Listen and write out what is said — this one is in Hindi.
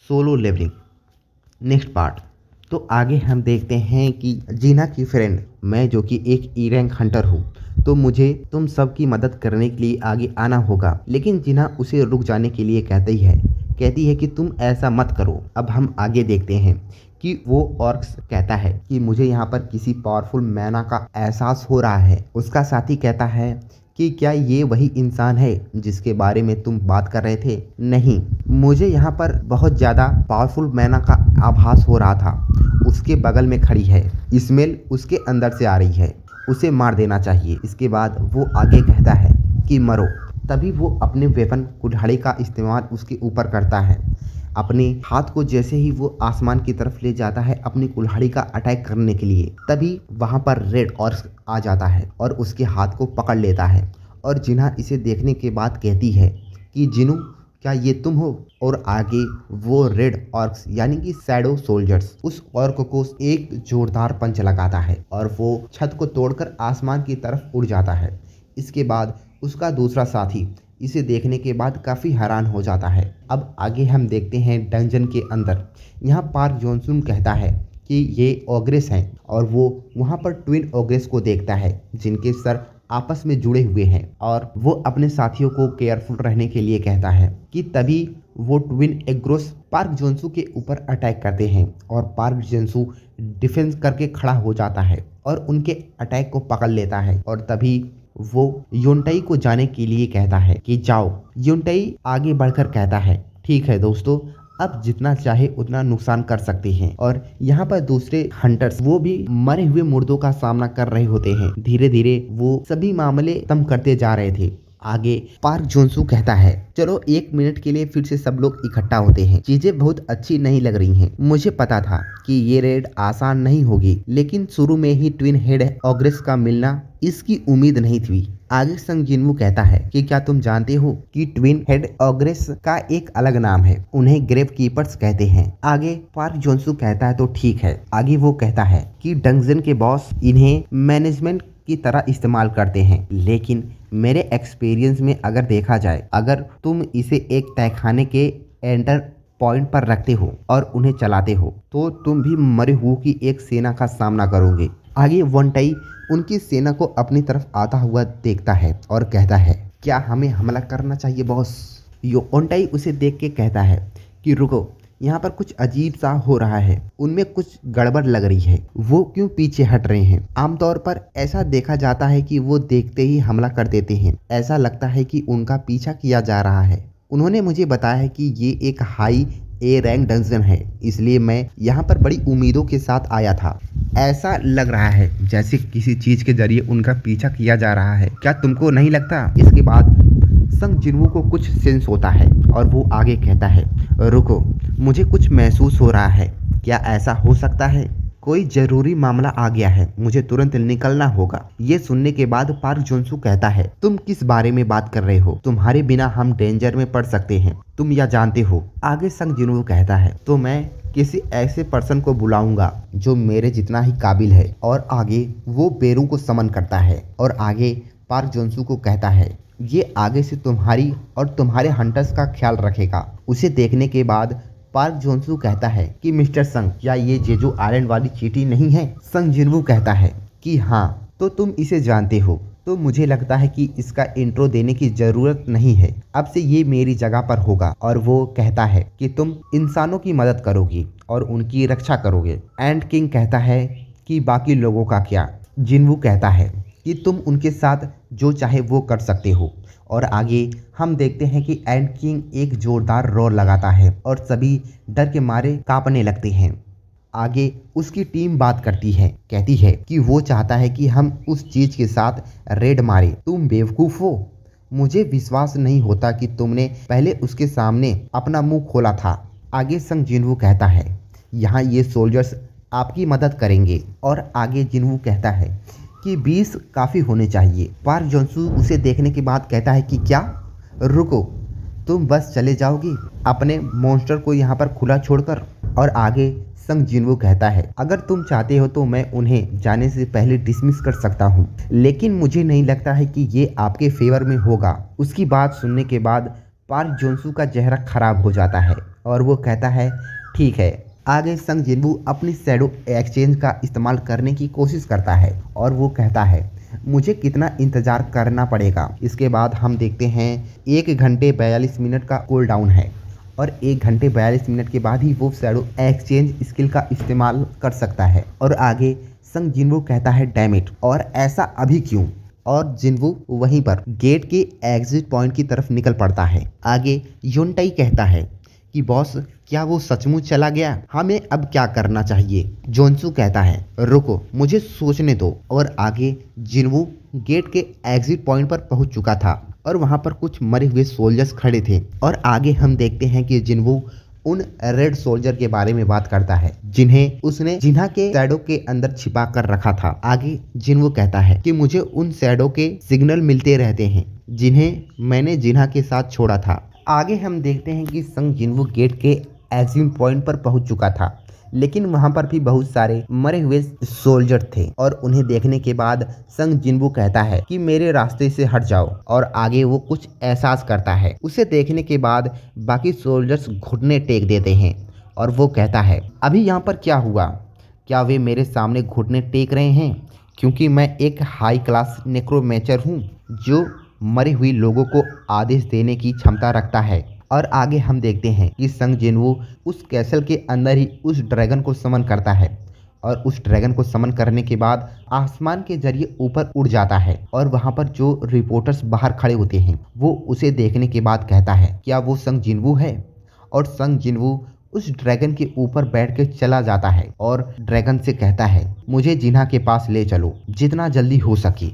Solo levelling next part. तो आगे हम देखते हैं कि जीना की फ्रेंड मैं जो कि एक ई रैंक हंटर हूँ, तो मुझे तुम सबकी मदद करने के लिए आगे आना होगा। लेकिन जीना उसे रुक जाने के लिए कहती है कि तुम ऐसा मत करो। अब हम आगे देखते हैं कि वो ऑर्क्स कहता है कि मुझे यहाँ पर किसी पावरफुल मैना का एहसास हो रहा है। उसका साथी कहता है कि क्या ये वही इंसान है जिसके बारे में तुम बात कर रहे थे? नहीं, मुझे यहाँ पर बहुत ज़्यादा पावरफुल मैना का आभास हो रहा था। उसके बगल में खड़ी है, स्मेल उसके अंदर से आ रही है, उसे मार देना चाहिए। इसके बाद वो आगे कहता है कि मरो। तभी वो अपने वेपन कुल्हाड़ी का इस्तेमाल उसके ऊपर करता है। अपने हाथ को जैसे ही वो आसमान की तरफ ले जाता है अपनी कुल्हाड़ी का अटैक करने के लिए, तभी वहाँ पर रेड ऑर्क्स आ जाता है और उसके हाथ को पकड़ लेता है। और जिन्हा इसे देखने के बाद कहती है कि जिनू, क्या ये तुम हो? और आगे वो रेड ऑर्क्स यानी कि शैडो सोल्जर्स उस ऑर्क को एक जोरदार पंच लगाता है और वो छत को तोड़कर आसमान की तरफ उड़ जाता है। इसके बाद उसका दूसरा साथी इसे देखने के बाद काफ़ी हैरान हो जाता है। अब आगे हम देखते हैं डंजन के अंदर। यहाँ पार्क जॉनसन कहता है कि ये ओग्रेस हैं और वो वहाँ पर ट्विन ओग्रेस को देखता है जिनके सर आपस में जुड़े हुए हैं, और वो अपने साथियों को केयरफुल रहने के लिए कहता है कि तभी वो ट्विन एग्रोस पार्क जोंसू के ऊपर अटैक करते हैं और पार्क जोंसू डिफेंस करके खड़ा हो जाता है और उनके अटैक को पकड़ लेता है। और तभी वो योंटई को जाने के लिए कहता है कि जाओ। योंटई आगे बढ़कर कहता है ठीक है दोस्तों, अब जितना चाहे उतना नुकसान कर सकते हैं। और यहाँ पर दूसरे हंटर्स वो भी मरे हुए मुर्दों का सामना कर रहे होते हैं। धीरे धीरे वो सभी मामले खत्म करते जा रहे थे। आगे पार्क जोंसू कहता है चलो 1 मिनट के लिए फिर से सब लोग इकट्ठा होते हैं। चीजें बहुत अच्छी नहीं लग रही हैं। मुझे पता था कि ये रेड आसान नहीं होगी, लेकिन शुरू में ही ट्विन हेड ऑग्रेस का मिलना इसकी उम्मीद नहीं थी। आगे संग जिनवू कहता है कि क्या तुम जानते हो कि ट्विन हेड ऑग्रेस का एक अलग नाम है, उन्हें ग्रेव कीपर्स कहते हैं। आगे पार्क जोंसू कहता है तो ठीक है। आगे वो कहता है कि डंजन के बॉस इन्हें मैनेजमेंट की तरह इस्तेमाल करते हैं, लेकिन मेरे एक्सपीरियंस में अगर देखा जाए, अगर तुम इसे एक तहखाने के एंटर पॉइंट पर रखते हो और उन्हें चलाते हो तो तुम भी मरे हुओं की एक सेना का सामना करोगे। आगे वनटई उनकी सेना को अपनी तरफ आता हुआ देखता है और कहता है क्या हमें हमला करना चाहिए बॉस? वनटई उसे देख के कहता है कि रुको, यहाँ पर कुछ अजीब सा हो रहा है, उनमें कुछ गड़बड़ लग रही है। वो क्यों पीछे हट रहे हैं? आमतौर पर ऐसा देखा जाता है कि वो देखते ही हमला कर देते हैं। ऐसा लगता है कि उनका पीछा किया जा रहा है। उन्होंने मुझे बताया है कि ये एक हाई ए रैंक डंजन है, इसलिए मैं यहाँ पर बड़ी उम्मीदों के साथ आया था। ऐसा लग रहा है जैसे किसी चीज के जरिए उनका पीछा किया जा रहा है। क्या तुमको नहीं लगता? इसके बाद संग जिनवू को कुछ सेंस होता है और वो आगे कहता है रुको, मुझे कुछ महसूस हो रहा है। क्या ऐसा हो सकता है? कोई जरूरी मामला आ गया है, मुझे तुरंत निकलना होगा। ये सुनने के बाद पार्क जोंसू कहता है तुम किस बारे में बात कर रहे हो? तुम्हारे बिना हम डेंजर में पड़ सकते हैं, तुम यह जानते हो। आगे संग जिनवू कहता है तो मैं किसी ऐसे पर्सन को बुलाऊंगा जो मेरे जितना ही काबिल है। और आगे वो बेरू को समन करता है और आगे पार्क जोंसू को कहता है ये आगे से तुम्हारी और तुम्हारे हंटर्स का ख्याल रखेगा। उसे देखने के बाद पार्क जोंसू कहता है कि मिस्टर संग, क्या ये जेजू आइलैंड वाली चींटी नहीं है? संग जिनवू कहता है कि हाँ, तो तुम इसे जानते हो, तो मुझे लगता है कि इसका इंट्रो देने की जरूरत नहीं है। अब से ये मेरी जगह पर होगा। और वो कहता है कि तुम इंसानों की मदद करोगी और उनकी रक्षा करोगे। एंड किंग कहता है कि बाकी लोगों का क्या? जिनवू कहता है कि तुम उनके साथ जो चाहे वो कर सकते हो। और आगे हम देखते हैं कि एंड किंग एक जोरदार रोर लगाता है और सभी डर के मारे कांपने लगते हैं। आगे उसकी टीम बात करती है, कहती है कि वो चाहता है कि हम उस चीज के साथ रेड मारे। तुम बेवकूफ हो, मुझे विश्वास नहीं होता कि तुमने पहले उसके सामने अपना मुंह खोला था। आगे संग जिनवू कहता है यहाँ ये सोल्जर्स आपकी मदद करेंगे। और आगे जिनवू कहता है कि 20 काफ़ी होने चाहिए। पार्क जोंसू उसे देखने के बाद कहता है कि क्या? रुको, तुम बस चले जाओगी अपने मॉन्स्टर को यहाँ पर खुला छोड़कर? और आगे संग जिनवू कहता है अगर तुम चाहते हो तो मैं उन्हें जाने से पहले डिसमिस कर सकता हूँ, लेकिन मुझे नहीं लगता है कि ये आपके फेवर में होगा। उसकी बात सुनने के बाद पार्क जोंसू का चेहरा खराब हो जाता है और वो कहता है ठीक है। आगे संग जिनवू अपनी शैडो एक्सचेंज का इस्तेमाल करने की कोशिश करता है और वो कहता है मुझे कितना इंतज़ार करना पड़ेगा। इसके बाद हम देखते हैं 1 घंटे 42 मिनट का कूल डाउन है और 1 घंटे 42 मिनट के बाद ही वो शैडो एक्सचेंज स्किल का इस्तेमाल कर सकता है। और आगे संग जिनवू कहता है डैम इट, और ऐसा अभी क्यों। और जिनवू वहीं पर गेट के एग्जिट पॉइंट की तरफ निकल पड़ता है। आगे युनटाई कहता है कि बॉस क्या वो सचमुच चला गया, हमें अब क्या करना चाहिए। जोंसू कहता है रुको मुझे सोचने दो। और आगे जिनवू गेट के एग्जिट पॉइंट पर पहुंच चुका था और वहां पर कुछ मरे हुए सोल्जर्स खड़े थे। और आगे हम देखते हैं कि जिनवू उन रेड सोल्जर के बारे में बात करता है जिन्हें उसने जिन्हा के शैडो के अंदर छिपा कर रखा था। आगे जिनवू कहता है कि मुझे उन शैडो के सिग्नल मिलते रहते हैं जिन्हें मैंने जिन्हा के साथ छोड़ा था। आगे हम देखते हैं कि संग जिनवू गेट के एग्जिट पॉइंट पर पहुंच चुका था, लेकिन वहां पर भी बहुत सारे मरे हुए सोल्जर थे। और उन्हें देखने के बाद संग जिनवू कहता है कि मेरे रास्ते से हट जाओ। और आगे वो कुछ एहसास करता है। उसे देखने के बाद बाकी सोल्जर्स घुटने टेक देते हैं और वो कहता है अभी यहाँ पर क्या हुआ, क्या वे मेरे सामने घुटने टेक रहे हैं क्योंकि मैं एक हाई क्लास नेक्रोमैंसर हूँ जो मरे हुए लोगों को आदेश देने की क्षमता रखता है। और आगे हम देखते हैं कि संग जिनवू उस कैसल के अंदर ही उस ड्रैगन को समन करता है और उस ड्रैगन को समन करने के बाद आसमान के जरिए ऊपर उड़ जाता है। और वहां पर जो रिपोर्टर्स बाहर खड़े होते हैं वो उसे देखने के बाद कहता है क्या वो संग जिनवू है। और संग जिनवू उस ड्रैगन के ऊपर बैठ के चला जाता है और ड्रैगन से कहता है मुझे जिन्हा के पास ले चलो जितना जल्दी हो सके।